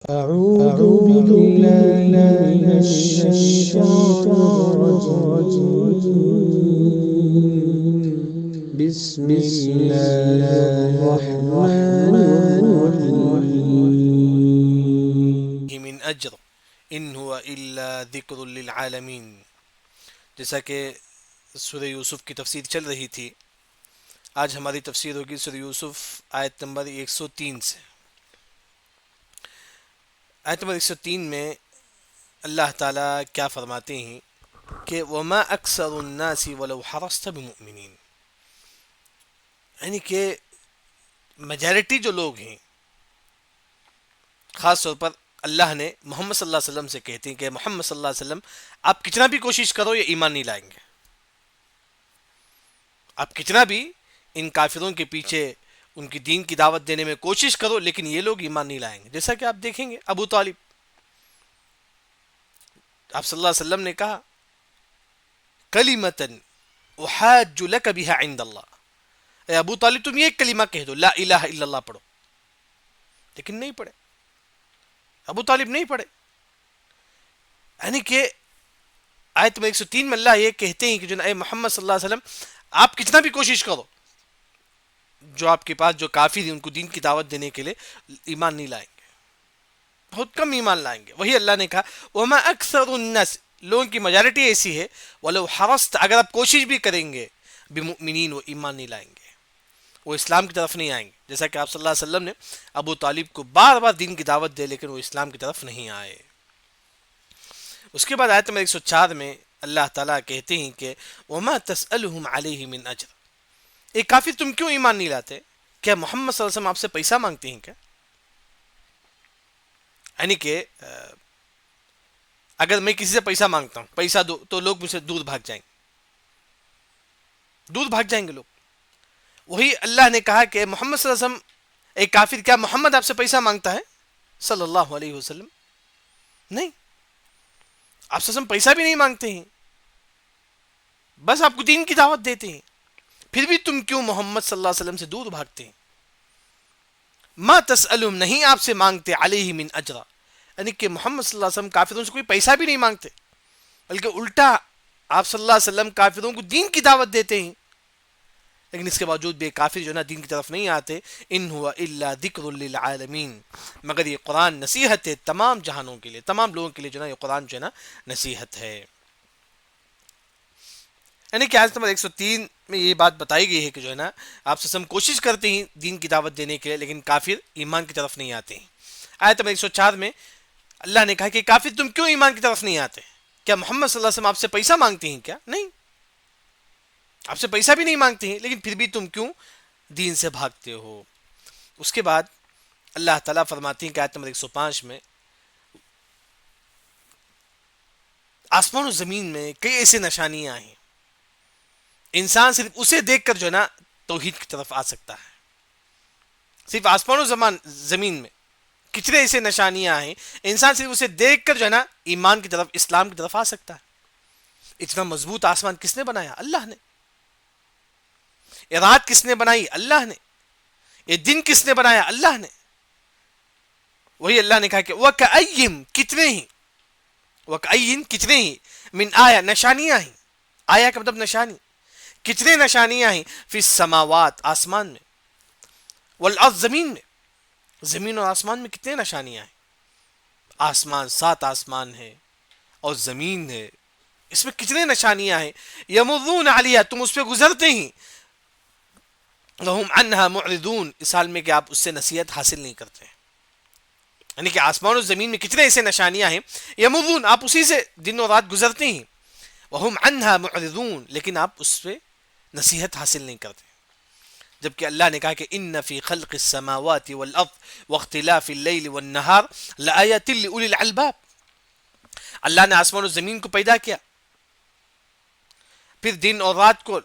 أعوذ بالله من الشيطان الرجيم بسم الله الرحمن الرحيم من اجر ان هو الا ذکر للعالمین. جیسا کہ سورہ یوسف کی تفسیر چل رہی تھی، آج ہماری تفسیر ہوگی سورہ یوسف آیت نمبر 103 سے. آیت نمبر 103 میں اللہ تعالیٰ کیا فرماتے ہیں کہ وما اکثر الناس ولو حرصت بمؤمنین، یعنی کہ میجارٹی جو لوگ ہیں، خاص طور پر اللہ نے محمد صلی اللہ علیہ وسلم سے کہتے ہیں کہ محمد صلی اللہ علیہ وسلم آپ کتنا بھی کوشش کرو یہ ایمان نہیں لائیں گے. آپ کتنا بھی ان کافروں کے پیچھے ان کی دین کی دعوت دینے میں کوشش کرو لیکن یہ لوگ ایمان نہیں لائیں گے. جیسا کہ آپ دیکھیں گے ابو طالب، آپ صلی اللہ علیہ وسلم نے کہا کلمتن احاج لک بها عند اللہ، اے ابو طالب تم یہ ایک کلمہ کہہ دو، لا الہ الا اللہ پڑھو، لیکن نہیں پڑھے. ابو طالب نہیں پڑھے. یعنی کہ آیت میں 103 میں اللہ یہ کہتے ہیں کہ جو اے محمد صلی اللہ علیہ وسلم آپ کتنا بھی کوشش کرو، جو آپ کے پاس جو کافر ہیں ان کو دین کی دعوت دینے کے لیے ایمان نہیں لائیں گے، بہت کم ایمان لائیں گے. وہی اللہ نے کہا وما اکثر الناس، لوگوں کی میجارٹی ایسی ہے، ولو حرصت، اگر آپ کوشش بھی کریں گے، بمؤمنین، وہ ایمان نہیں لائیں گے، وہ اسلام کی طرف نہیں آئیں گے. جیسا کہ آپ صلی اللہ علیہ وسلم نے ابو طالب کو بار بار دین کی دعوت دے لیکن وہ اسلام کی طرف نہیں آئے. اس کے بعد آیت نمبر 104 میں اللہ تعالیٰ کہتے ہیں کہ وما تسألهم علیہ من اجر، ایک کافر تم کیوں ایمان نہیں لاتے؟ کیا محمد صلی اللہ علیہ وسلم آپ سے پیسہ مانگتے ہیں کیا؟ یعنی کہ اگر میں کسی سے پیسہ مانگتا ہوں، پیسہ دو، تو لوگ مجھ سے دور بھاگ جائیں گے، دور بھاگ جائیں گے لوگ. وہی اللہ نے کہا کہ محمد صلی اللہ علیہ وسلم، ایک کافر، کیا محمد آپ سے پیسہ مانگتا ہے صلی اللہ علیہ وسلم؟ نہیں، آپ سے ہم پیسہ بھی نہیں مانگتے ہیں، بس آپ کو دین کی دعوت دیتے ہیں، پھر بھی تم کیوں محمد صلی اللہ علیہ وسلم سے دور بھاگتے ہیں؟ ما تسألهم، نہیں آپ سے مانگتے، علیہ من اجرا، یعنی کہ محمد صلی اللہ علیہ وسلم کافروں سے کوئی پیسہ بھی نہیں مانگتے، بلکہ الٹا آپ صلی اللہ علیہ وسلم کافروں کو دین کی دعوت دیتے ہیں، لیکن اس کے باوجود بھی کافر جو ہے نا دین کی طرف نہیں آتے. ان ہوا الا ذکر للعالمین، مگر یہ قرآن نصیحت ہے تمام جہانوں کے لیے، تمام لوگوں کے لیے جو ہے نا یہ قرآن جو ہے نا نصیحت ہے. یعنی کہ آیت نمبر 103 میں یہ بات بتائی گئی ہے کہ جو ہے نا آپ سے ہم کوشش کرتے ہیں دین کی دعوت دینے کے لیے لیکن کافر ایمان کی طرف نہیں آتے ہیں. آیت نمبر 104 میں اللہ نے کہا کہ کافر تم کیوں ایمان کی طرف نہیں آتے؟ کیا محمد صلی اللہ علیہ وسلم آپ سے پیسہ مانگتے ہیں کیا؟ نہیں، آپ سے پیسہ بھی نہیں مانگتے ہیں، لیکن پھر بھی تم کیوں دین سے بھاگتے ہو؟ اس کے بعد اللہ تعالیٰ فرماتے ہیں کہ آیت نمبر 105 میں آسمان و زمین میں کئی ایسے نشانیاں ہیں، انسان صرف اسے دیکھ کر جو ہے نا توحید کی طرف آ سکتا ہے. صرف آسمان و زمین میں کتنے ایسے نشانیاں ہیں، انسان صرف اسے دیکھ کر جو ہے نا ایمان کی طرف، اسلام کی طرف آ سکتا ہے. اتنا مضبوط آسمان کس نے بنایا؟ اللہ نے. یہ رات کس نے بنائی؟ اللہ نے. یہ دن کس نے بنایا؟ اللہ نے. وہی اللہ نے کہا کہ وَكَأَيِّن، کتنے ہی، وَكَأَيِّن کتنے ہی، من آیا، نشانیاں ہیں، آیا کا مطلب نشانی، کتنے نشانیاں ہیں، فی السماوات، آسمان میں، والارض، زمین میں، زمین اور آسمان میں کتنے نشانیاں ہیں. آسمان، 7 آسمان ہے اور زمین ہے، اس میں کتنے نشانیاں ہیں. یمرون علیہا، تم اس پہ گزرتے ہیں، وہم عنہا معرضون، اس حال میں کہ آپ اس سے نصیحت حاصل نہیں کرتے ہیں. یعنی کہ آسمان و زمین میں کتنے ایسے نشانیاں ہیں، یمرون، آپ اسی سے دن و رات گزرتے ہیں، وہم عنہا معرضون، لیکن آپ اس پہ نصیحت حاصل نہیں کرتے. جبکہ اللہ نے کہا کہ ان فی خلق السماوات والارض واختلاف اللیل والنہار لآیات لأولی الالباب، اللہ نے آسمان و زمین کو پیدا کیا، پھر دن اور رات کو،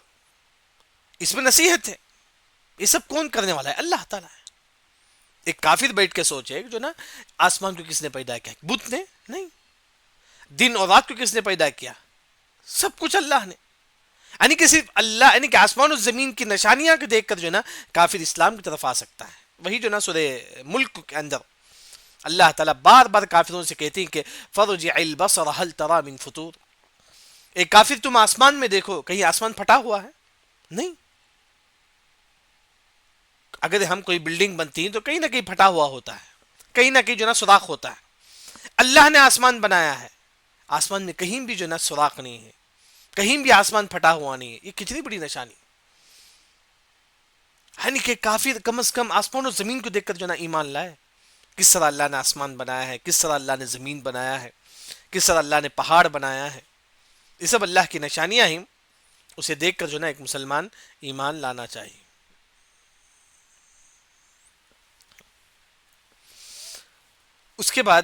اس میں نصیحت ہے. یہ سب کون کرنے والا ہے؟ اللہ تعالیٰ ہے. ایک کافر بیٹھ کے سوچے جو نا آسمان کو کس نے پیدا کیا؟ بت نے؟ نہیں. دن اور رات کو کس نے پیدا کیا؟ سب کچھ اللہ نے. یعنی کہ صرف اللہ، یعنی کہ آسمان و زمین کی نشانیاں کو دیکھ کر جو ہے نا کافر اسلام کی طرف آ سکتا ہے. وہی جو نا سورہ ملک کے اندر اللہ تعالیٰ بار بار کافروں سے کہتے ہیں کہ فرجع البصر هل ترى من فطور. ایک کافر تم آسمان میں دیکھو کہیں آسمان پھٹا ہوا ہے؟ نہیں. اگر ہم کوئی بلڈنگ بنتی ہیں تو کہیں نہ کہیں پھٹا ہوا ہوتا ہے, کہیں نہ کہیں جو نا سوراخ ہوتا ہے. اللہ نے آسمان بنایا ہے, آسمان میں کہیں بھی جو نا سوراخ نہیں ہے, کہیں بھی آسمان پھٹا ہوا نہیں ہے. یہ کتنی بڑی نشانی یعنی کہ کافر کم از کم آسمان و زمین کو دیکھ کر جو نا ایمان لائے. کس طرح اللہ نے آسمان بنایا ہے, کس طرح اللہ نے زمین بنایا ہے, کس طرح اللہ نے پہاڑ بنایا ہے. یہ سب اللہ کی نشانیاں ہیں, اسے دیکھ کر جو نا ایک مسلمان ایمان لانا چاہیے. اس کے بعد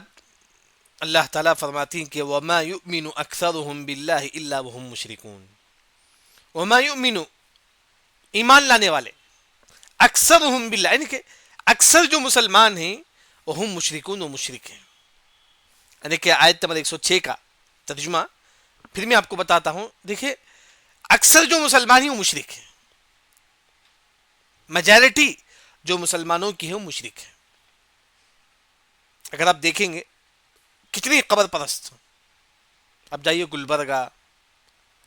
اللہ تعالیٰ فرماتی ہیں کہ وَمَا يُؤْمِنُ أَكْثَرُهُمْ بِاللَّهِ إِلَّا وَهُمْ مُشْرِكُونَ. وَمَا يُؤْمِنُ ایمان لانے والے, اکثرهم باللہ یعنی کہ اکثر جو مسلمان ہیں وہم مشرکون و مشرک ہیں. یعنی کہ آیت نمبر 106 کا ترجمہ پھر میں آپ کو بتاتا ہوں. دیکھیں اکثر جو مسلمان ہیں وہ مشرک ہیں, میجارٹی جو مسلمانوں کی ہے وہ مشرک ہے. اگر آپ دیکھیں گے کتنی قبر پرست, اب جائیے گلبرگہ,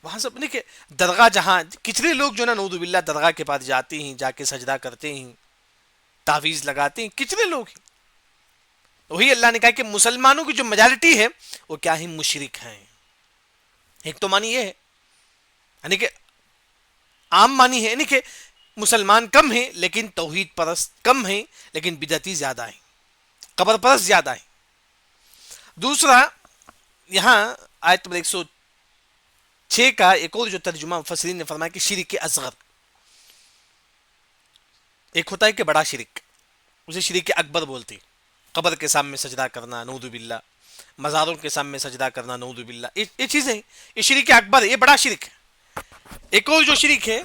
وہاں سب نہیں کہ درگاہ, جہاں کتنے لوگ جو نا نعوذ باللہ درگاہ کے پاس جاتے ہیں, جا کے سجدہ کرتے ہیں, تعویذ لگاتے ہیں, کتنے لوگ ہیں. وہی اللہ نے کہا کہ مسلمانوں کی جو میجارٹی ہے وہ کیا ہے, مشرک ہیں. ایک تو معنی یہ ہے یعنی کہ عام معنی ہے یعنی کہ مسلمان کم ہیں لیکن توحید پرست کم ہیں, لیکن بدعتی زیادہ ہیں, قبر پرست زیادہ ہیں. دوسرا یہاں آیت نمبر 106 کا ایک اور جو ترجمہ مفسرین نے فرمایا کہ شرک اصغر. ایک ہوتا ہے کہ بڑا شرک, اسے شرک اکبر بولتے. قبر کے سامنے سجدہ کرنا نعوذ باللہ, مزاروں کے سامنے سجدہ کرنا نعوذ باللہ, یہ چیزیں ہیں, یہ شرک اکبر ہے, یہ بڑا شرک ہے. ایک اور جو شرک ہے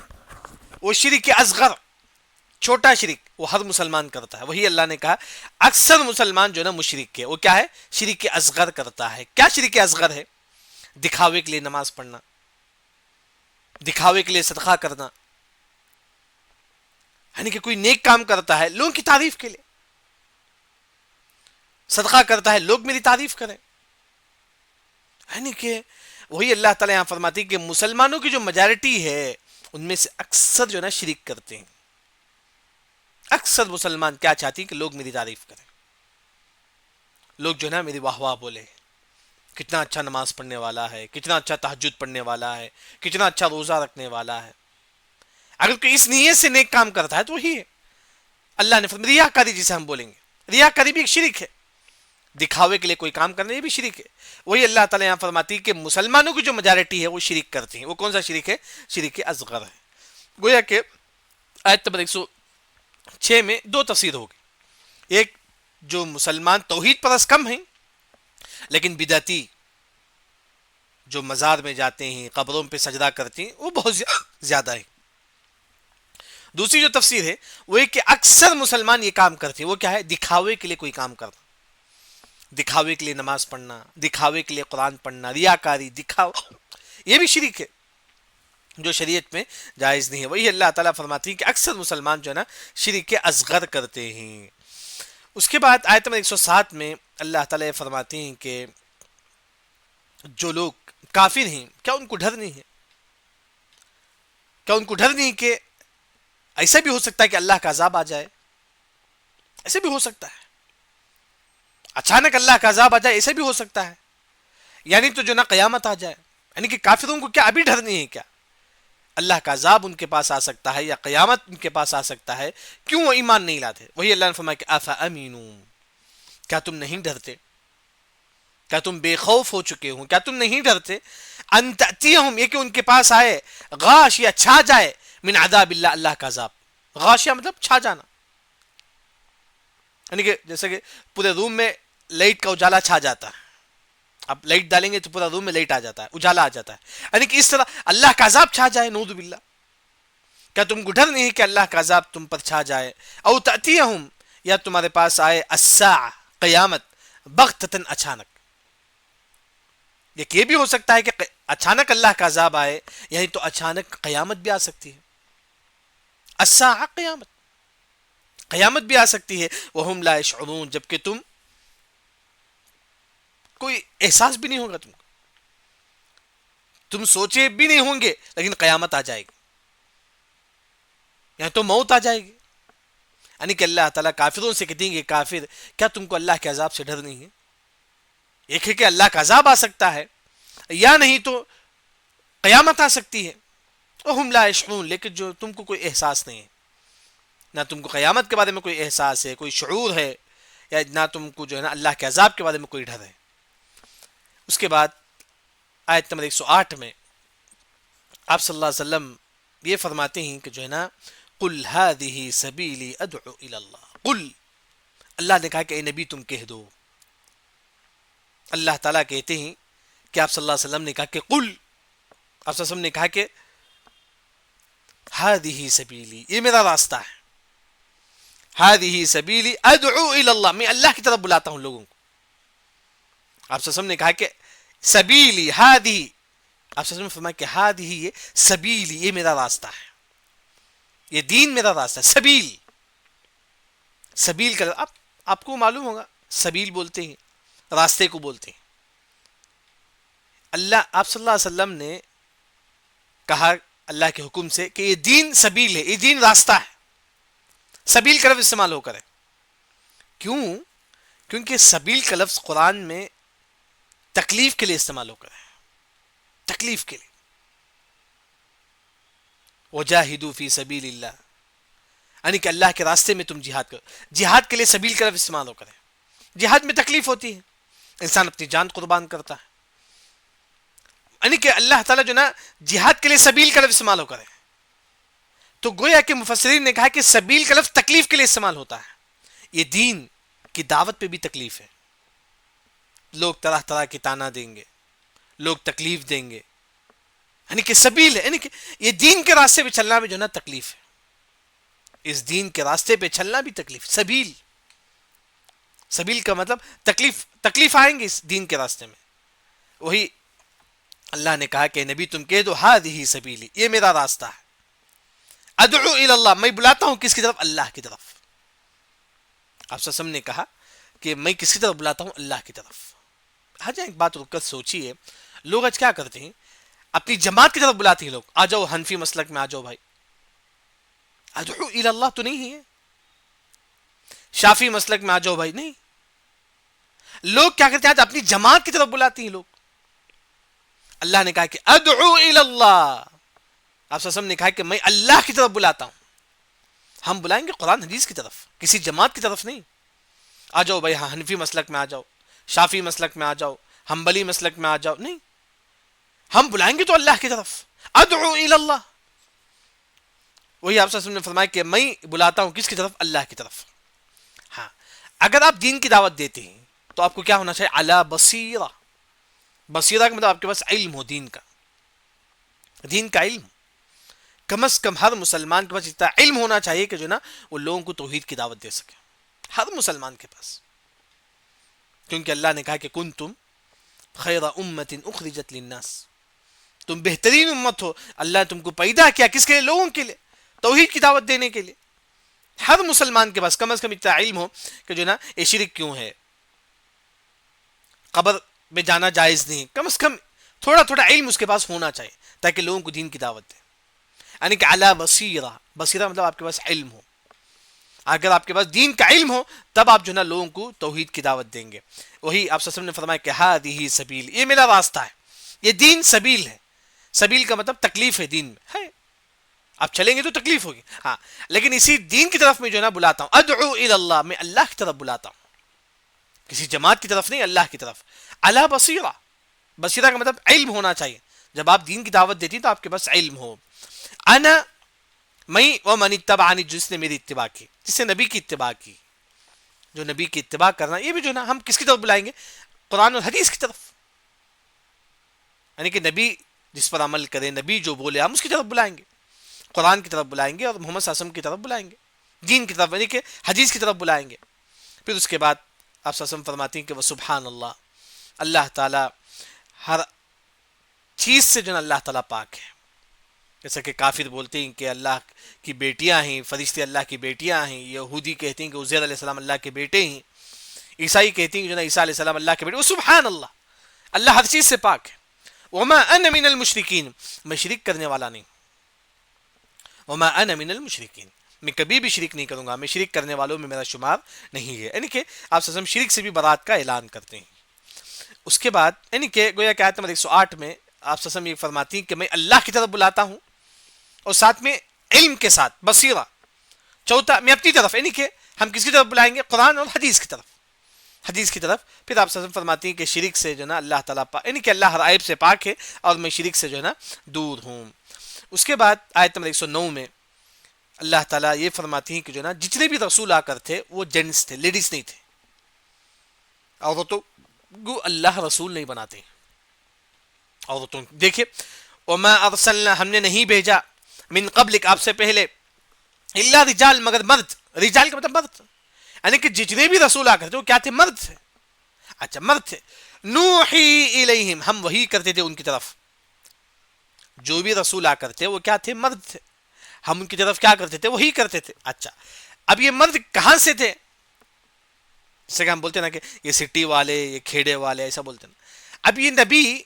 وہ شرک اصغر, چھوٹا شرک, وہ ہر مسلمان کرتا ہے. وہی اللہ نے کہا اکثر مسلمان جو ہے نا مشرک ہے, وہ کیا ہے, شرک اصغر کرتا ہے. کیا شرک اصغر ہے؟ دکھاوے کے لیے نماز پڑھنا, دکھاوے کے لیے صدقہ کرنا, یعنی کہ کوئی نیک کام کرتا ہے لوگوں کی تعریف کے لیے, صدقہ کرتا ہے لوگ میری تعریف کریں. یعنی کہ وہی اللہ تعالیٰ یہاں فرماتی کہ مسلمانوں کی جو میجارٹی ہے ان میں سے اکثر جو ہے نا شرک کرتے ہیں. اکثر مسلمان کیا چاہتی ہیں کہ لوگ میری تعریف کریں, لوگ جو ہے نا میری واہ واہ بولے, کتنا اچھا نماز پڑھنے والا ہے, کتنا اچھا تہجد پڑھنے والا ہے, کتنا اچھا روزہ رکھنے والا ہے. اگر کوئی اس نیت سے نیک کام کرتا ہے تو وہی ہے اللہ نے فرمایا ریاکاری, جسے ہم بولیں گے ریاکاری بھی ایک شرک ہے. دکھاوے کے لیے کوئی کام کرنا یہ بھی شرک ہے. وہی اللہ تعالیٰ یہاں فرماتی ہے کہ مسلمانوں کی جو میجارٹی ہے وہ شرک کرتی ہیں. وہ کون سا شرک ہے؟ شرک اصغر ہے. گویا کہ آیت نمبر 106 میں دو تفسیر ہوگی. ایک جو مسلمان توحید پرست کم ہیں لیکن بدعتی جو مزار میں جاتے ہیں, قبروں پہ سجدہ کرتے ہیں, وہ بہت زیادہ ہیں. دوسری جو تفسیر ہے وہ ہے کہ اکثر مسلمان یہ کام کرتے ہیں, وہ کیا ہے, دکھاوے کے لیے کوئی کام کرنا, دکھاوے کے لیے نماز پڑھنا, دکھاوے کے لیے قرآن پڑھنا, ریاکاری, دکھاوا, یہ بھی شرک ہے جو شریعت میں جائز نہیں ہے. وہی اللہ تعالیٰ فرماتی ہے کہ اکثر مسلمان جو ہے نا شرک اصغر کرتے ہیں. اس کے بعد آیت نمبر 107 میں اللہ تعالیٰ فرماتے ہیں کہ جو لوگ کافر ہیں کیا ان کو ڈر نہیں ہے, کیا ان کو ڈر نہیں کہ ایسا بھی ہو سکتا ہے کہ اللہ کا عذاب آ جائے, ایسا بھی ہو سکتا ہے, اچانک اللہ کا عذاب آ جائے, ایسا بھی ہو سکتا ہے, یعنی تو جو نا قیامت آ جائے. یعنی کہ کافروں کو کیا ابھی ڈر نہیں ہے کیا اللہ کا عذاب ان کے پاس آ سکتا ہے یا قیامت ان کے پاس آ سکتا ہے, کیوں وہ ایمان نہیں لاتے؟ وہی اللہ نے فرمایا کہ افامینو, کیا تم نہیں ڈرتے, کیا تم بے خوف ہو چکے ہو, کیا تم نہیں ڈرتے ان تأتیہم, یہ کہ ان کے پاس آئے, غاشیہ چھا جائے, من عذاب اللہ, اللہ کا عذاب. غاشیہ مطلب چھا جانا, یعنی کہ جیسے کہ پورے روم میں لائٹ کا اجالا چھا جاتا ہے, اب لائٹ ڈالیں گے تو پورا روم میں لائٹ آ جاتا ہے, اجالا آ جاتا ہے, یعنی کہ اس طرح اللہ کا عذاب چھا جائے, نعوذ باللہ. کیا تم کو ڈر نہیں ہے کہ اللہ کا عذاب تم پر چھا جائے؟ او تأتیہم, یا تمہارے پاس آئے الساعہ, قیامت, بغتتاً, اچانک. یہ بھی ہو سکتا ہے کہ اچانک اللہ کا عذاب آئے, یعنی تو اچانک قیامت بھی آ سکتی ہے. الساعہ, قیامت, قیامت بھی آ سکتی ہے. وہم لا یشعرون, جبکہ تم کوئی احساس بھی نہیں ہوگا تم کو، تم سوچے بھی نہیں ہوں گے، لیکن قیامت آ جائے گی، یہاں تو موت آ جائے گی. یعنی کہ اللہ تعالیٰ کافروں سے کہتے ہیں کہ کافر کیا تم کو اللہ کے عذاب سے ڈر نہیں ہے؟ ایک ہے کہ اللہ کا عذاب آ سکتا ہے، یا نہیں تو قیامت آ سکتی ہے. وہم لا یشعرون، لیکن جو تم کو کوئی احساس نہیں ہے، نہ تم کو قیامت کے بارے میں کوئی احساس ہے، کوئی شعور ہے، یا نہ تم کو جو ہے نا اللہ کے عذاب کے بارے میں کوئی ڈر ہے. اس کے بعد آیت نمبر 108 میں آپ صلی اللہ علیہ وسلم یہ فرماتے ہیں کہ جو ہے نا قل هذه سبیلی ادعو الی اللہ. قل، اللہ نے کہا کہ اے نبی تم کہہ دو. اللہ تعالیٰ کہتے ہیں کہ آپ صلی اللہ علیہ وسلم نے کہا کہ قل، آپ صلی اللہ علیہ وسلم نے کہا کہ هذه سبیلی، یہ میرا راستہ ہے. هذه سبیلی ادعو الی اللہ، میں اللہ کی طرف بلاتا ہوں لوگوں کو. آپ صلی اللہ علیہ وسلم نے کہا کہ سبیلی هذه، آپ صلی اللہ علیہ وسلم نے فرمایا کہ هذه یہ سبیلی، یہ میرا راستہ ہے، یہ دین میرا راستہ ہے. سبیل، سبیل کا آپ کو معلوم ہوگا، سبیل بولتے ہیں راستے کو بولتے ہیں. اللہ، آپ صلی اللہ علیہ وسلم نے کہا اللہ کے حکم سے کہ یہ دین سبیل ہے، یہ دین راستہ ہے. سبیل کا لفظ استعمال ہو کر ہے. کیوں؟ کیونکہ سبیل کا لفظ قرآن میں تکلیف کے لیے استعمال ہو کر ہے، تکلیف کے لیے. وجاہدوا فی سبیل اللہ، یعنی کہ اللہ کے راستے میں تم جہاد کرو. جہاد کے لیے سبیل کا لفظ استعمال ہو کر ہے. جہاد میں تکلیف ہوتی ہے، انسان اپنی جان قربان کرتا ہے. یعنی کہ اللہ تعالیٰ جو نا جہاد کے لیے سبیل کا لفظ استعمال ہو کر ہے. تو گویا کہ مفسرین نے کہا کہ سبیل کا لفظ تکلیف کے لیے استعمال ہوتا ہے. یہ دین کی دعوت پہ بھی تکلیف ہے. لوگ طرح طرح کی تانا دیں گے، لوگ تکلیف دیں گے، یعنی کہ سبیل ہے، یعنی کہ یہ دین کے راستے پہ چلنا بھی جو نا تکلیف ہے. اس دین کے راستے پہ چلنا بھی تکلیف. سبیل، سبیل کا مطلب تکلیف آئیں گے اس دین کے راستے میں. وہی اللہ نے کہا کہ نبی تم کہہ دو ہذہ سبیلی، یہ میرا راستہ ہے. ادعو الی اللہ، میں بلاتا ہوں کس کی طرف؟ اللہ کی طرف. آپ صلی اللہ علیہ وسلم نے کہا کہ میں کس کی طرف بلاتا ہوں؟ اللہ کی طرف. آج ایک بات رک کر سوچیے، لوگ آج کیا کرتے ہیں؟ اپنی جماعت کی طرف بلاتے ہیں لوگ. آ جاؤ حنفی مسلک میں آ جاؤ بھائی. ادعو الی اللہ تو نہیں ہے. شافی مسلک میں آ جاؤ بھائی، نہیں. لوگ کیا کرتے ہیں؟ آج اپنی جماعت کی طرف بلاتے ہیں لوگ. اللہ نے کہا کہ ادعو الی اللہ، آپ صلی اللہ علیہ وسلم نے کہا کہ میں اللہ کی طرف بلاتا ہوں. ہم بلائیں گے قرآن حدیث کی طرف، کسی جماعت کی طرف نہیں. آ جاؤ بھائی ہاں حنفی مسلک میں آ جاؤ، شافی مسلک میں آ جاؤ، حنبلی مسلک میں آ جاؤ، نہیں. ہم بلائیں گے تو اللہ کی طرف. ادعو الی اللہ. وہی آپ صلی اللہ علیہ وسلم نے فرمایا کہ میں بلاتا ہوں کس کی طرف؟ اللہ کی طرف. ہاں، اگر آپ دین کی دعوت دیتے ہیں تو آپ کو کیا ہونا چاہیے؟ علی بصیرہ. بصیرہ کا مطلب آپ کے پاس علم ہو دین کا، دین کا علم. کم از کم ہر مسلمان کے پاس اتنا علم ہونا چاہیے کہ جو نا وہ لوگوں کو توحید کی دعوت دے سکے. ہر مسلمان کے پاس. کیونکہ اللہ نے کہا کہ کنتم خیر امت اخرجت للناس، تم بہترین امت ہو. اللہ نے تم کو پیدا کیا کس کے لیے؟ لوگوں کے لیے، توحید کی دعوت دینے کے لیے. ہر مسلمان کے پاس کم از کم اتنا علم ہو کہ جو نا یہ شرک کیوں ہے، قبر میں جانا جائز نہیں. کم از کم تھوڑا تھوڑا علم اس کے پاس ہونا چاہیے تاکہ لوگوں کو دین کی دعوت دے. یعنی کہ علی بصیرہ، بصیرہ مطلب آپ کے پاس علم ہو. اگر آپ کے پاس دین کا علم ہو تب آپ جو نا لوگوں کو توحید کی دعوت دیں گے. وہی آپ صلی اللہ علیہ وسلم نے فرمایا کہ ہذہ سبیل، یہ میرا راستہ ہے. یہ دین سبیل ہے. سبیل کا مطلب تکلیف ہے دین میں ہے. آپ چلیں گے تو تکلیف ہوگی، ہاں، لیکن اسی دین کی طرف میں جو ہے نا بلاتا ہوں. ادعو الی اللہ، میں اللہ کی طرف بلاتا ہوں، کسی جماعت کی طرف نہیں، اللہ کی طرف. علی بصیرہ، بصیرہ کا مطلب علم ہونا چاہیے. جب آپ دین کی دعوت دیتی ہیں تو آپ کے پاس علم ہو. انا، میں، ومن اتبعنی، جس نے میری اتباع کی، جس نے نبی کی اتباع کی. جو نبی کی اتباع کرنا، یہ بھی جو ہے نا ہم کس کی طرف بلائیں گے؟ قرآن اور حدیث کی طرف. یعنی کہ نبی جس پر عمل کرے، نبی جو بولے ہم اس کی طرف بلائیں گے، قرآن کی طرف بلائیں گے اور محمد صلی اللہ علیہ وسلم کی طرف بلائیں گے، دین کی طرف، یعنی کہ حدیث کی طرف بلائیں گے. پھر اس کے بعد آپ صلی اللہ علیہ وسلم فرماتے ہیں کہ وہ سبحان اللہ، اللہ تعالیٰ ہر چیز سے جو ہے اللہ تعالیٰ پاک ہے. جیسا کہ کافر بولتے ہیں کہ اللہ کی بیٹیاں ہیں، فرشتے اللہ کی بیٹیاں ہیں. یہودی کہتے ہیں کہ عزیر علیہ السلام اللہ کے بیٹے ہیں. عیسائی کہتی ہیں جو نا عیسیٰ علیہ السلام اللہ کے بیٹے، وہ سبحان اللہ، اللہ ہر چیز سے پاک ہے. وما انا من المشرکین، میں شرک کرنے والا نہیں. وما انا من المشرکین، میں کبھی بھی شرک نہیں کروں گا، میں شرک کرنے والوں میں میرا شمار نہیں ہے. یعنی کہ آپ صلی اللہ علیہ وسلم شرک سے بھی برات کا اعلان کرتے ہیں. اس کے بعد یعنی کہ گویا کہ آیت نمبر 108 میں آپ صلی اللہ علیہ وسلم یہ فرماتی ہیں کہ میں اللہ کی طرف بلاتا ہوں، اور ساتھ میں علم کے ساتھ بصیرہ. چوتھا میں اپنی طرف، یعنی کہ ہم کس کی طرف بلائیں گے؟ قرآن اور حدیث کی طرف، حدیث کی طرف. پھر آپ صلی اللہ علیہ وسلم فرماتی ہیں کہ شرک سے جو ہے نا اللہ تعالیٰ یعنی کہ اللہ ہر عیب سے پاک ہے اور میں شرک سے جو ہے نا دور ہوں. اس کے بعد آیت نمبر 109 میں اللہ تعالیٰ یہ فرماتی ہیں کہ جو ہے نا جتنے بھی رسول آ کر تھے وہ جینٹس تھے، لیڈیز نہیں تھے. عورتوں کو اللہ رسول نہیں بناتے. عورتوں دیکھیے، وما ارسلنا، ہم نے نہیں بھیجا، من قبلک، آپ سے پہلے، الا رجال، مگر مرد. رجال کا مطلب مرد، یعنی کہ جتنے بھی رسول آ کر تھے وہ کیا تھے؟ مرد تھے. اچھا مرد تھے. نوحی الیہم، ہم وحی کرتے تھے ان کی طرف. جو بھی رسول آ کر تھے وہ کیا تھے؟ مرد تھے. ہم ان کی طرف کیا کرتے تھے؟ وہی کرتے تھے. اچھا اب یہ مرد کہاں سے تھے؟ جیسے کہ ہم بولتے ہیں نا کہ یہ سٹی والے، یہ کھیڑے والے، ایسا بولتے ہیں. اب یہ نبی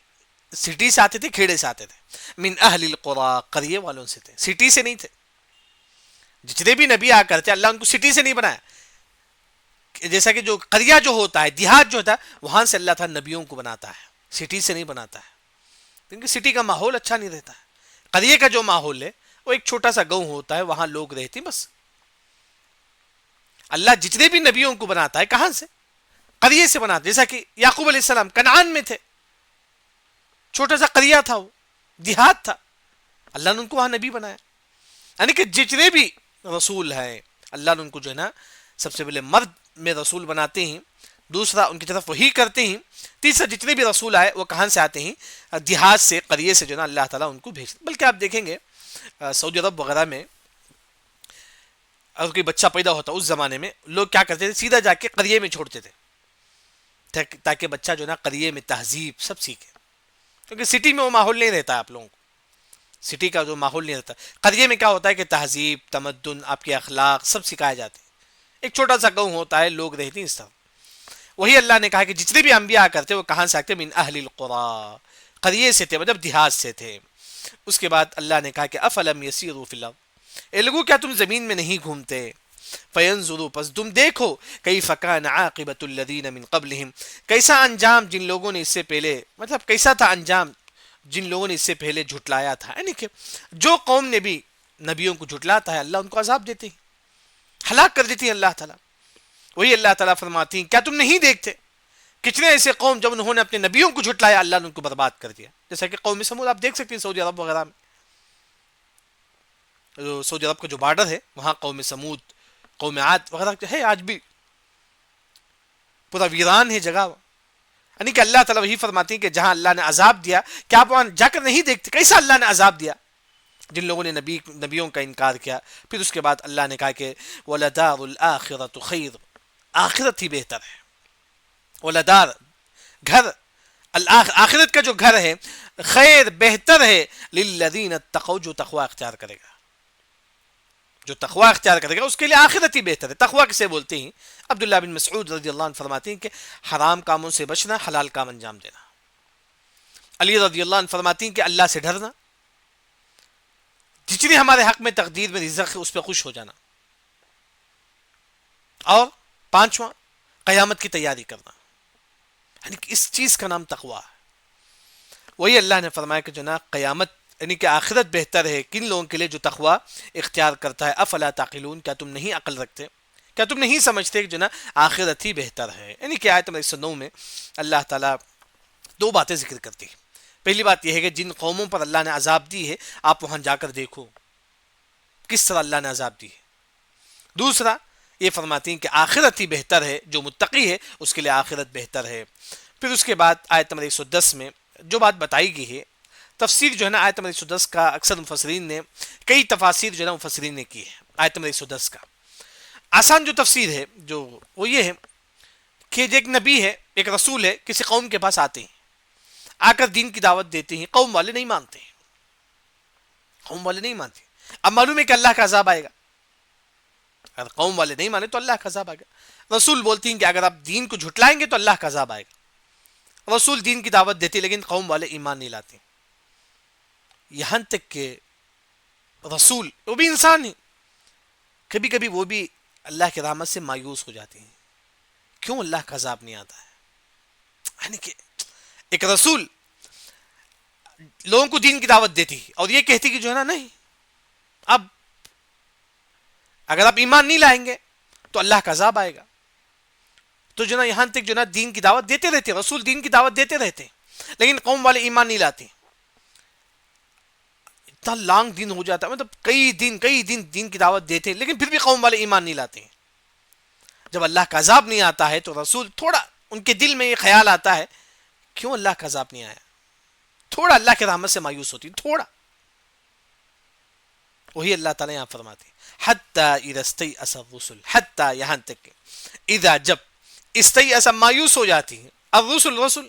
سٹی سے آتے تھے، کھیڑے سے آتے تھے. من اہل القرى، قریے والوں سے تھے، سٹی سے نہیں تھے. جتنے بھی نبی آ کر تھے اللہ ان کو سٹی سے نہیں بنایا. جیسا کہ جو قریہ جو ہوتا ہے، دیہات جو ہوتا ہے، وہاں سے اللہ تعالیٰ نبیوں کو بناتا ہے، سٹی سے نہیں بناتا ہے. کیونکہ سٹی کا ماحول اچھا نہیں رہتا ہے. قریے کا جو ماحول ہے وہ ایک چھوٹا سا گاؤں ہوتا ہے، وہاں لوگ رہتے ہیں بس. اللہ جتنے بھی نبیوں کو بناتا ہے کہاں سے؟ قریے سے بناتا. جیسا کہ یعقوب علیہ السلام کنعان میں تھے، چھوٹا سا قریہ تھا، وہ دیہات تھا، اللہ نے ان کو وہاں نبی بنایا. یعنی کہ جتنے بھی رسول ہیں اللہ نے ان کو جو ہے نا سب سے پہلے مرد میں رسول بناتے ہیں، دوسرا ان کی طرف وہی کرتے ہیں، تیسرا جتنے بھی رسول آئے وہ کہاں سے آتے ہیں؟ دیہات سے، قریے سے جو ہے نا اللہ تعالیٰ ان کو بھیجتے. بلکہ آپ دیکھیں گے سعودی عرب وغیرہ میں اگر کوئی بچہ پیدا ہوتا اس زمانے میں لوگ کیا کرتے تھے؟ سیدھا جا کے قریے میں چھوڑتے تھے تاکہ بچہ جو ہے نا قریے میں تہذیب سب سیکھے. کیونکہ سٹی میں وہ ماحول نہیں رہتا ہے آپ لوگوں کو، سٹی کا جو ماحول نہیں رہتا. قریے میں کیا ہوتا ہے کہ تہذیب، تمدن، آپ کے اخلاق سب سکھائے جاتے ہیں. ایک چھوٹا سا گاؤں ہوتا ہے، لوگ رہتے ہیں اس طرح. وہی اللہ نے کہا کہ جتنے بھی انبیاء کرتے وہ کہاں سے آتے؟ من اہل القرى، قریے سے تھے، مطلب دیہات سے تھے. اس کے بعد اللہ نے کہا کہ افلم یسیروا فی الارض، اے لوگوں کیا تم زمین میں نہیں گھومتے؟ فینظروا، پس تم دیکھو، کیف کان عاقبۃ الذین من قبلہم، کیسا انجام جن لوگوں نے اس سے پہلے، مطلب کیسا تھا انجام جن لوگوں نے اس سے پہلے جھٹلایا تھا. یعنی کہ جو قوم نے بھی نبیوں کو جھٹلاتا ہے اللہ ان کو عذاب دیتے ہیں، ہلاک کر دیتی ہے اللہ تعالیٰ. وہی اللہ تعالیٰ فرماتی ہیں کیا تم نہیں دیکھتے کتنے ایسے قوم جب انہوں نے اپنے نبیوں کو جھٹلایا اللہ نے ان کو برباد کر دیا. جیسا کہ قوم سمود آپ دیکھ سکتے ہیں سعودی عرب وغیرہ میں، جو سعودی عرب کا جو بارڈر ہے وہاں قوم سمود، قوم عاد وغیرہ ہے، آج بھی پورا ویران ہے جگہ. یعنی کہ اللہ تعالیٰ وہی فرماتی ہیں کہ جہاں اللہ نے عذاب دیا کیا آپ وہاں جا کر نہیں دیکھتے کیسا اللہ نے عذاب دیا جن لوگوں نے نبیوں کا انکار کیا. پھر اس کے بعد اللہ نے کہا کہ وَلَدَارُ الْآخِرَةُ خَيْرٌ، آخرت ہی بہتر ہے. وَلَدَار گھر، آخرت کا جو گھر ہے خیر بہتر ہے، لِلَّذِينَ اتَّقَوْا، جو تقوی اختیار کرے گا، جو تقوی اختیار کرے گا اس کے لیے آخرت ہی بہتر ہے. تقوی کسے بولتے ہیں؟ عبداللہ بن مسعود رضی اللہ عنہ فرماتے ہیں کہ حرام کاموں سے بچنا، حلال کام انجام دینا. علی رضی اللہ عنہ فرماتے ہیں کہ اللہ سے ڈرنا، جتنی ہمارے حق میں تقدیر میں رزق ہے اس پہ خوش ہو جانا. اور پانچواں قیامت کی تیاری کرنا، یعنی کہ اس چیز کا نام تقوی ہے. وہی اللہ نے فرمایا کہ جو نا قیامت یعنی کہ آخرت بہتر ہے کن لوگوں کے لیے جو تقوی اختیار کرتا ہے. افلا تعقلون، کیا تم نہیں عقل رکھتے، کیا تم نہیں سمجھتے کہ جو نا آخرت ہی بہتر ہے. یعنی کہ آیت نمبر 109 میں اللہ تعالیٰ دو باتیں ذکر کرتی ہے. پہلی بات یہ ہے کہ جن قوموں پر اللہ نے عذاب دی ہے آپ وہاں جا کر دیکھو کس طرح اللہ نے عذاب دی ہے. دوسرا یہ فرماتی ہیں کہ آخرت ہی بہتر ہے، جو متقی ہے اس کے لیے آخرت بہتر ہے. پھر اس کے بعد آیت نمبر 110 میں جو بات بتائی گئی ہے، تفسیر جو ہے نا آیت نمبر 110 کا اکثر مفسرین نے کئی تفاسیر جو ہے نا مفسرین نے کی ہے. آیت نمبر 110 کا آسان جو تفسیر ہے جو وہ یہ ہے کہ جو ایک نبی ہے، ایک رسول ہے، کسی قوم کے پاس آتے ہیں، آ کر دین کی دعوت دیتے ہیں، قوم والے نہیں مانتے، قوم والے نہیں مانتے. اب معلوم ہے کہ اللہ کا عذاب آئے گا، اگر قوم والے نہیں مانے تو اللہ کا عذاب آئے گا. رسول بولتی ہیں کہ اگر آپ دین کو جھٹلائیں گے تو اللہ کا عذاب آئے گا. رسول دین کی دعوت دیتے لیکن قوم والے ایمان نہیں لاتے. یہاں تک کہ رسول وہ بھی انسان ہیں, کبھی کبھی وہ بھی اللہ کی رحمت سے مایوس ہو جاتے ہیں. کیوں اللہ کا عذاب نہیں آتا ہے؟ یعنی کہ ایک رسول لوگوں کو دین کی دعوت دیتی اور یہ کہتی کہ جو ہے نا نہیں, اب اگر آپ ایمان نہیں لائیں گے تو اللہ کا عذاب آئے گا. تو جو نا یہاں تک جو نا دین کی دعوت دیتے رہتے, رسول دین کی دعوت دیتے رہتے, لیکن قوم والے ایمان نہیں لاتے. اتنا لانگ دن ہو جاتا ہے, مطلب کئی دن دین کی دعوت دیتے لیکن پھر بھی قوم والے ایمان نہیں لاتے. جب اللہ کا عذاب نہیں آتا ہے تو رسول تھوڑا ان کے دل میں یہ خیال آتا ہے کیوں اللہ کا عذاب نہیں آیا, تھوڑا اللہ کی رحمت سے مایوس ہوتی, تھوڑا. وہی اللہ تعالیٰ یہاں فرماتے ہیں حتی اذا استیأس الرسل, حتی یہاں تک کہ اذا جب استیأس مایوس ہو جاتی ہیں الرسل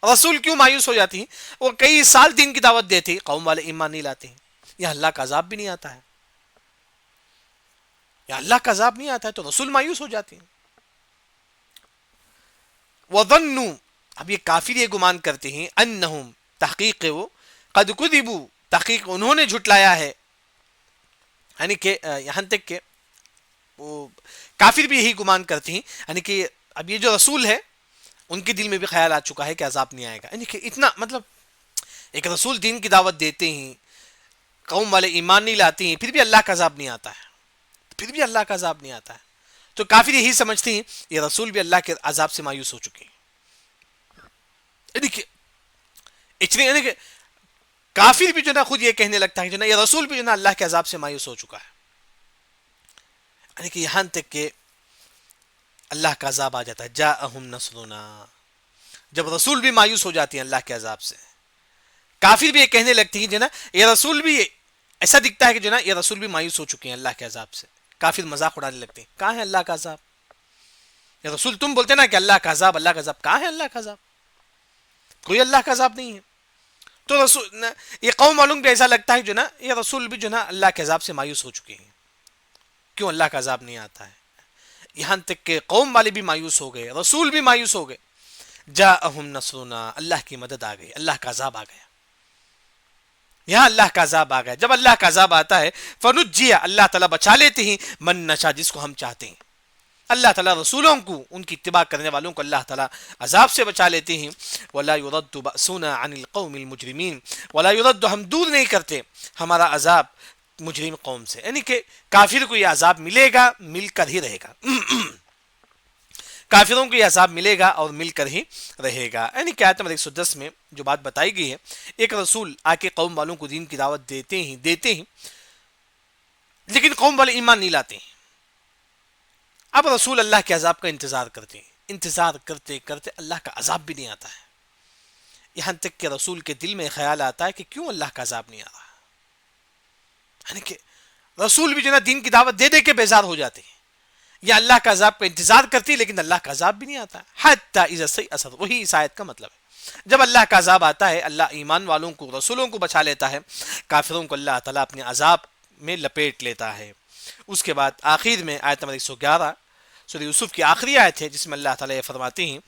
رسول کیوں مایوس ہو جاتی ہیں؟ وہ کئی سال دین کی دعوت دیتے قوم والے ایمان نہیں لاتے ہیں, یا اللہ کا عذاب بھی نہیں آتا ہے, یا اللہ کا عذاب نہیں آتا ہے تو رسول مایوس ہو جاتے ہیں. وظنوا, اب یہ کافر یہ گمان کرتے ہیں انہم, تحقیق وہ قد کذبوا, تحقیق انہوں نے جھٹلایا ہے. یعنی کہ یہاں تک کہ وہ کافر بھی یہی گمان کرتے ہیں, یعنی کہ اب یہ جو رسول ہے ان کے دل میں بھی خیال آ چکا ہے کہ عذاب نہیں آئے گا. یعنی کہ اتنا, مطلب ایک رسول دین کی دعوت دیتے ہیں, قوم والے ایمان نہیں لاتے ہیں, پھر بھی اللہ کا عذاب نہیں آتا ہے, پھر بھی اللہ کا عذاب نہیں آتا ہے. تو کافر یہی سمجھتے ہیں یہ رسول بھی اللہ کے عذاب سے مایوس ہو چکے ہیں. یعنی کہ کافر بھی جو نا خود یہ کہنے لگتا ہے جو نا یہ رسول بھی جو نا اللہ کے عذاب سے مایوس ہو چکا ہے. یعنی کہ یہاں تک کہ اللہ کا عذاب آ جاتا ہے, جاءہم نصرنا, جب رسول بھی مایوس ہو جاتی ہیں اللہ کے عذاب سے, کافر بھی یہ کہنے لگتی ہیں جو نا یہ رسول بھی, ایسا دکھتا ہے کہ جو نا یہ رسول بھی مایوس ہو چکے ہیں اللہ کے عذاب سے. کافر مذاق اڑانے لگتے ہیں, کہاں ہے اللہ کا عذاب؟ یہ رسول تم بولتے نا کہ اللہ کا عذاب, کہاں ہے اللہ کا عذاب؟ کوئی اللہ کا عذاب نہیں ہے. تو رسول یہ قوم والوں بھی ایسا لگتا ہے جو نا یہ رسول بھی جو نا اللہ کے عذاب سے مایوس ہو چکے ہیں, کیوں اللہ کا عذاب نہیں آتا ہے. یہاں تک کہ قوم والے بھی مایوس ہو گئے, رسول بھی مایوس ہو گئے. جاءہم نصرنا, اللہ کی مدد آ گئی, اللہ کا عذاب آ گیا. یہاں اللہ کا عذاب آ گیا. جب اللہ کا عذاب آتا ہے فنجی, اللہ تعالیٰ بچا لیتے ہیں من نشاء, جس کو ہم چاہتے ہیں. اللہ تعالیٰ رسولوں کو, ان کی اتباع کرنے والوں کو اللہ تعالیٰ عذاب سے بچا لیتے ہیں. ولا يرد بأسنا عن القوم المجرمین, ولا يرد, ہم دور نہیں کرتے ہمارا عذاب مجرم قوم سے. یعنی کہ کافر کو یہ عذاب ملے گا, مل کر ہی رہے گا. کافروں کو یہ عذاب ملے گا اور مل کر ہی رہے گا. یعنی کہ آیت نمبر 110 میں جو بات بتائی گئی ہے, ایک رسول آ کے قوم والوں کو دین کی دعوت دیتے ہیں لیکن قوم والے ایمان نہیں لاتے ہیں. اب رسول اللہ کے عذاب کا انتظار کرتے ہیں, انتظار کرتے کرتے اللہ کا عذاب بھی نہیں آتا ہے. یہاں تک کہ رسول کے دل میں خیال آتا ہے کہ کیوں اللہ کا عذاب نہیں آ رہا. یعنی کہ رسول بھی جو نا دین کی دعوت دے دے کے بیزار ہو جاتے ہیں, یا اللہ کا عذاب کا انتظار کرتی ہے لیکن اللہ کا عذاب بھی نہیں آتا. حتی اذا استیأس, وہی اس آیت کا مطلب ہے. جب اللہ کا عذاب آتا ہے اللہ ایمان والوں کو, رسولوں کو بچا لیتا ہے, کافروں کو اللہ تعالیٰ اپنے عذاب میں لپیٹ لیتا ہے. اس کے بعد آخر میں آیت نمبر 111 سورہ یوسف کی آخری آیت ہے جس میں اللہ تعالیٰ یہ فرماتے ہیں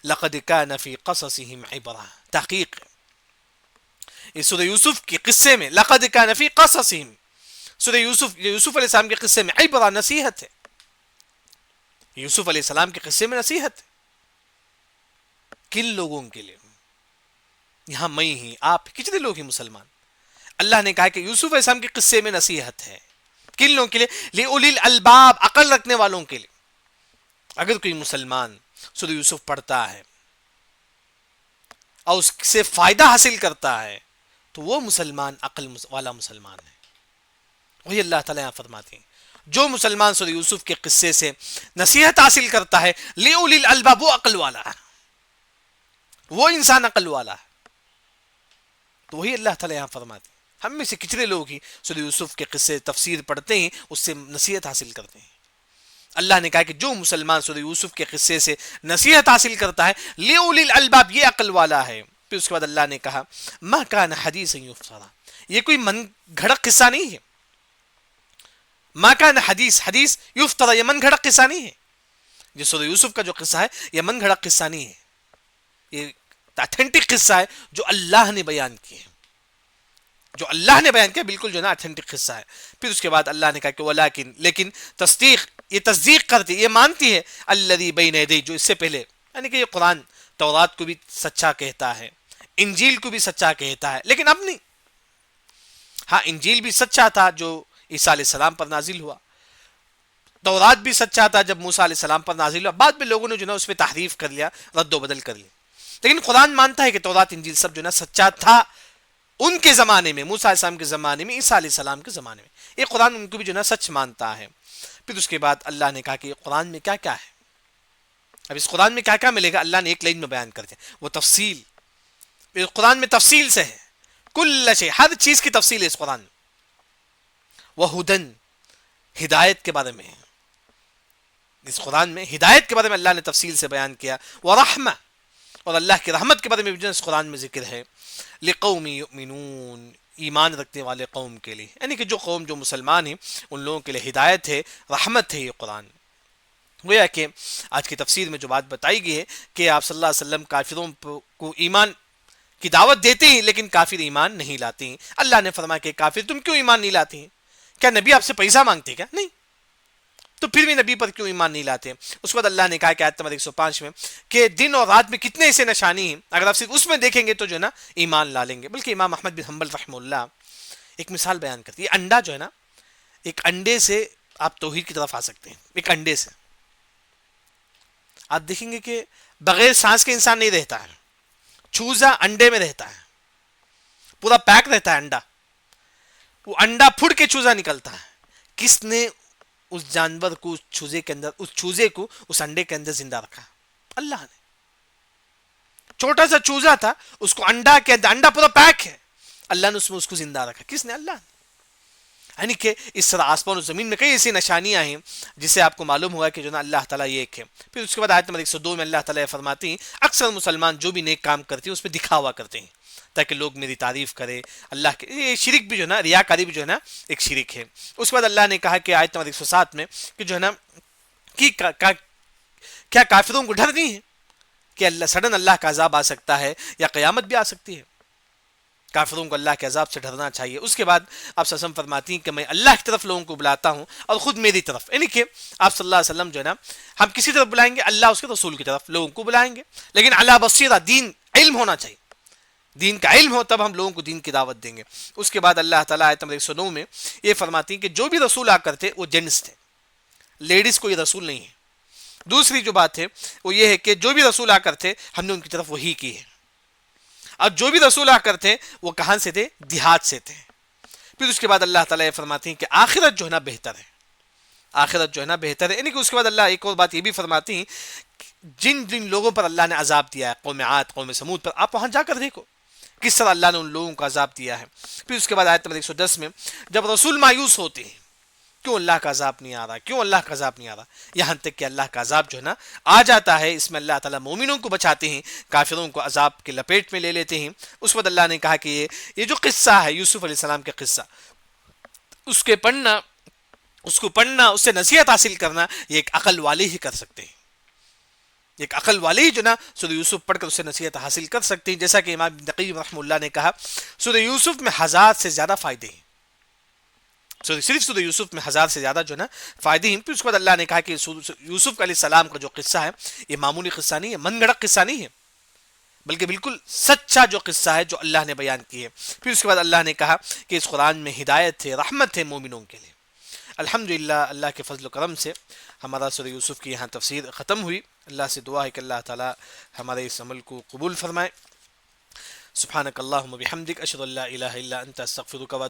لقد کان فی قصصہم عبرہ, تحقیق اس سورہ یوسف کے قصے میں لقد کان فی قصصہم, سورہ یوسف علیہ السلام کے قصے میں عبرہ, نصیحت ہے. یوسف علیہ السلام کے قصے میں نصیحت ہے. کن لوگوں کے لیے؟ یہاں میں ہی, آپ, کتنے لوگ ہیں مسلمان؟ اللہ نے کہا کہ یوسف علیہ السلام کے قصے میں نصیحت ہے. کن لوگوں کے لیے؟ لِأُولِي الْأَلْبَابِ, عقل رکھنے والوں کے لیے. اگر کوئی مسلمان سورہ یوسف پڑھتا ہے اور اس سے فائدہ حاصل کرتا ہے تو وہ مسلمان عقل والا مسلمان ہے. وہی اللہ تعالیٰ یہاں فرماتے ہیں جو مسلمان سورہ یوسف کے قصے سے نصیحت حاصل کرتا ہے لِأُولِي الْأَلْبَابِ, وہ عقل والا ہے, وہ انسان عقل والا ہے. تو وہی اللہ تعالیٰ یہاں فرماتے ہیں. ہم میں سے کتنے لوگ ہی سورہ یوسف کے قصے تفسیر پڑھتے ہیں, اس سے نصیحت حاصل کرتے ہیں. اللہ نے کہا کہ جو مسلمان سورہ یوسف کے قصے سے نصیحت حاصل کرتا ہے لِأُولِي الْأَلْبَابِ, یہ عقل والا ہے. پھر اس کے بعد اللہ نے کہا مَا كَانَ حَدِيثًا يُفْتَرَىٰ, یہ کوئی من گھڑت قصہ نہیں ہے. مَا كَانَ حدیث یفترا, یہ من گھڑت قصہ نہیں ہے. جو سورہ یوسف کا جو قصہ ہے یہ من گھڑا قصہ نہیں ہے، یہ اتھینٹک قصہ ہے جو اللہ نے بیان کیا ہے، جو اللہ نے بیان کیا بالکل جو ہے نا اتھینٹک قصہ ہے۔ پھر اس کے بعد اللہ نے کہا کہ ولیکن لیکن تصدیق، یہ تصدیق کرتی، یہ مانتی ہے الذی بین یدی، جو اس سے پہلے، یعنی کہ یہ قرآن تورات کو بھی سچا کہتا ہے، انجیل کو بھی سچا کہتا ہے، لیکن اب نہیں۔ ہاں انجیل بھی سچا تھا جو عیسیٰ علیہ السلام پر نازل ہوا، تورات بھی سچا تھا جب موسیٰ علیہ السلام پر نازل ہوا، بعد میں لوگوں نے جو نا اس میں تحریف کر لیا، رد و بدل کر لیا، لیکن قرآن مانتا ہے کہ تورات انجیل سب جو نا سچا تھا ان کے زمانے میں، موسیٰ علیہ السلام کے زمانے میں، عیسیٰ علیہ السلام کے زمانے میں، یہ قرآن ان کو بھی جو نا سچ مانتا ہے۔ پھر اس کے بعد اللہ نے کہا کہ یہ قرآن میں کیا کیا ہے، اب اس قرآن میں کیا کیا ملے گا اللہ نے ایک لائن میں بیان کر دیا، وہ تفصیل، اس قرآن میں تفصیل سے ہے، کل شے، ہر چیز کی تفصیل ہے اس قرآن میں، وہ ہدن، ہدایت کے بارے میں ہے، اس قرآن میں ہدایت کے بارے میں اللہ نے تفصیل سے بیان کیا، وہ رحمہ، اور اللہ کی رحمت کے بارے میں بھی اس قرآن میں ذکر ہے، لقوم یؤمنون، ایمان رکھنے والے قوم کے لیے، یعنی کہ جو قوم جو مسلمان ہیں ان لوگوں کے لیے ہدایت ہے، رحمت ہے یہ قرآن۔ گویا کہ آج کی تفسیر میں جو بات بتائی گئی ہے کہ آپ صلی اللہ علیہ وسلم کافروں کو ایمان کی دعوت دیتے ہیں لیکن کافر ایمان نہیں لاتے ہیں۔ اللہ نے فرمایا کہ کافر تم کیوں ایمان نہیں لاتے ہیں؟ کیا نبی آپ سے پیسہ مانگتے کیا؟ نہیں، تو پھر بھی نبی پر کیوں ایمان نہیں لاتے؟ اس کے بعد اللہ نے کہا کہ آیت نمبر 105 میں کہ دن اور رات میں کتنے ایسے نشانی ہیں، اگر آپ صرف اس میں دیکھیں گے تو جو ہے نا ایمان لا لیں گے۔ بلکہ امام احمد بن حنبل رحمہ اللہ ایک مثال بیان کرتی ہے، انڈا جو ہے نا، ایک انڈے سے آپ توحید کی طرف آ سکتے ہیں، ایک انڈے سے آپ دیکھیں گے کہ بغیر سانس کے انسان نہیں رہتا ہے، چوزا انڈے میں رہتا ہے، پورا پیک رہتا ہے انڈا، وہ انڈا پھڑ کے چوزا نکلتا ہے، کس نے اس جانور کو، اس چوزے کے اندر، اس چوزے کو اس انڈے کے اندر زندہ رکھا؟ اللہ نے۔ چھوٹا سا چوزا تھا، اس کو انڈا کے اندر، انڈا پورا پیک ہے، اللہ نے اس میں اس کو زندہ رکھا، کس نے؟ اللہ نے۔ یعنی کہ اس طرح آسمان و زمین میں کئی ایسی نشانیاں ہیں جس سے آپ کو معلوم ہوگا کہ جو نا اللہ تعالیٰ یہ ایک ہے۔ پھر اس کے بعد آیت نمبر 102 میں اللہ تعالیٰ فرماتے ہیں اکثر مسلمان جو بھی نیک کام کرتے ہیں اس میں دکھاوا کرتے ہیں تاکہ لوگ میری تعریف کرے، اللہ کے، یہ شرک بھی جو ہے نا، ریاکاری بھی جو ہے نا ایک شرک ہے۔ اس کے بعد اللہ نے کہا کہ آیت نمبر 107 میں کہ جو ہے نا کہ کیا کافروں کو ڈر نہیں ہے کہ اللہ سڈن اللہ کا عذاب آ سکتا ہے یا قیامت بھی آ سکتی ہے؟ کافروں کو اللہ کے عذاب سے ڈرنا چاہیے۔ اس کے بعد آپ صلی اللہ علیہ وسلم فرماتی ہیں کہ میں اللہ کی طرف لوگوں کو بلاتا ہوں اور خود میری طرف، یعنی کہ آپ صلی اللہ علیہ وسلم جو ہے نا، ہم کسی طرف بلائیں گے، اللہ اس کے رسول کی طرف لوگوں کو بلائیں گے، لیکن اللہ بصیرہ، دین علم ہونا چاہیے، دین کا علم ہو تب ہم لوگوں کو دین کی دعوت دیں گے۔ اس کے بعد اللہ تعالیٰ آیت نمبر 109 میں یہ فرماتی ہیں کہ جو بھی رسول آ کر تھے وہ جینٹس تھے، لیڈیز کو یہ رسول نہیں ہے۔ دوسری جو بات ہے وہ یہ ہے کہ جو بھی رسول آ کر تھے ہم نے ان کی طرف وحی کی ہے، اور جو بھی رسول آ کر تھے وہ کہاں سے تھے؟ دیہات سے تھے۔ پھر اس کے بعد اللہ تعالیٰ یہ فرماتے ہیں کہ آخرت جو ہے نا بہتر ہے، آخرت جو ہے نا بہتر ہے، یعنی کہ اس کے بعد اللہ ایک اور بات یہ بھی فرماتی ہیں جن جن لوگوں پر اللہ نے عذاب دیا ہے، قوم عاد، قوم سمود پر، آپ وہاں جا کر دیکھو کس طرح اللہ نے ان لوگوں کو عذاب دیا ہے۔ پھر اس کے بعد آیت نمبر 110 میں جب رسول مایوس ہوتے ہیں کیوں اللہ کا عذاب نہیں آ رہا، کیوں اللہ کا عذاب نہیں آ رہا، یہاں تک کہ اللہ کا عذاب جو ہے نا آ جاتا ہے، اس میں اللہ تعالیٰ مومنوں کو بچاتے ہیں، کافروں کو عذاب کے لپیٹ میں لے لیتے ہیں۔ اس وقت اللہ نے کہا کہ یہ جو قصہ ہے یوسف علیہ السلام کا قصہ، اس کو پڑھنا، اس سے نصیحت حاصل کرنا، یہ ایک عقل والے ہی کر سکتے ہیں، ایک عقل والے ہی جو نا سورہ یوسف پڑھ کر اس سے نصیحت حاصل کر سکتے ہیں۔ جیسا کہ امام ابن قیم رحمہ اللہ نے کہا سورہ یوسف میں 1000 سے زیادہ فائدے ہیں، صرف سورہ یوسف میں 1000 سے زیادہ جو ہے نا فائدے ہیں۔ پھر اس کے بعد اللہ نے کہا کہ یوسف علیہ السلام کا جو قصہ ہے یہ معمولی قصہ نہیں ہے، من گھڑت قصہ نہیں ہے، بلکہ بالکل سچا جو قصہ ہے جو اللہ نے بیان کی ہے۔ پھر اس کے بعد اللہ نے کہا کہ اس قرآن میں ہدایت ہے، رحمت ہے مومنوں کے لیے۔ الحمدللہ اللہ کے فضل و کرم سے ہمارا سورہ یوسف کی یہاں تفسیر ختم ہوئی۔ اللہ سے دعا ہے کہ اللہ تعالی ہمارے اس عمل کو قبول فرمائے۔ سبحانک اللہم و بحمدک، اشہد ان لا الہ الا انت، استغفرک و